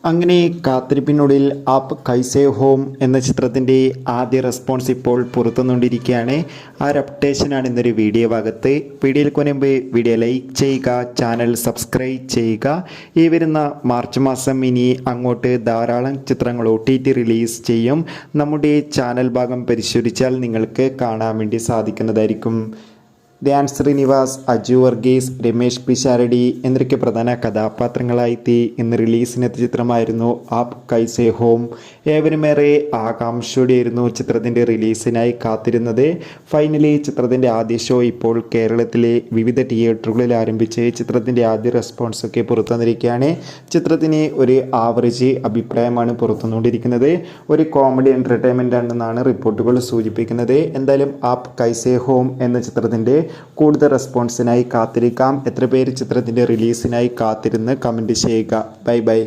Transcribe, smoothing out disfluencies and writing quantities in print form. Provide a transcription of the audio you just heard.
അങ്ങനെ കാത്തിരിപ്പിനൊടുവിൽ app കൈസേ home എന്ന ചിത്രത്തിൻ്റെ ആദ്യ റെസ്പോൺസ് ഇപ്പോൾ പുറത്തുകൊണ്ടിരിക്കുകയാണ്. ആ ഒരു അപ്ഡേഷനാണ് ഇന്നൊരു വീഡിയോ ഭാഗത്ത്. വീഡിയോയിൽ മുൻപ് വീഡിയോ ലൈക്ക് ചെയ്യുക, ചാനൽ സബ്സ്ക്രൈബ് ചെയ്യുക. ഈ വരുന്ന മാർച്ച് മാസം ഇനി അങ്ങോട്ട് ധാരാളം ചിത്രങ്ങൾ OTT റിലീസ് ചെയ്യും. നമ്മുടെ ചാനൽ ഭാഗം പരിശോധിച്ചാൽ നിങ്ങൾക്ക് കാണാൻ വേണ്ടി സാധിക്കുന്നതായിരിക്കും. ധ്യാൻ ശ്രീനിവാസ്, അജു വർഗീസ്, രമേഷ് പിഷാരടി എന്നൊക്കെ പ്രധാന കഥാപാത്രങ്ങളായി ഇന്ന് റിലീസിനെത്തിയ ചിത്രമായിരുന്നു ആപ്പ് കൈസേ ഹോം. ഏവരുമേറെ ആകാംക്ഷയോടെയായിരുന്നു ചിത്രത്തിൻ്റെ റിലീസിനായി കാത്തിരുന്നത്. ഫൈനലി ചിത്രത്തിൻ്റെ ആദ്യ ഷോ ഇപ്പോൾ കേരളത്തിലെ വിവിധ തിയേറ്ററുകളിൽ ആരംഭിച്ച് ചിത്രത്തിൻ്റെ ആദ്യ റെസ്പോൺസൊക്കെ പുറത്തുവന്നിരിക്കുകയാണ്. ചിത്രത്തിന് ഒരു ആവറേജ് അഭിപ്രായമാണ് പുറത്തുവന്നുകൊണ്ടിരിക്കുന്നത്. ഒരു കോമഡി എൻ്റർടൈൻമെൻ്റ് ആണെന്നാണ് റിപ്പോർട്ടുകൾ സൂചിപ്പിക്കുന്നത്. എന്തായാലും ആപ്പ് കൈസേ ഹോം എന്ന ചിത്രത്തിൻ്റെ കൂടുതൽ റെസ്പോൺസിനായി കാത്തിരിക്കാം. എത്ര പേര് ചിത്രത്തിൻ്റെ റിലീസിനായി കാത്തിരുന്ന് കമൻറ്റ് ചെയ്യുക. Bye bye.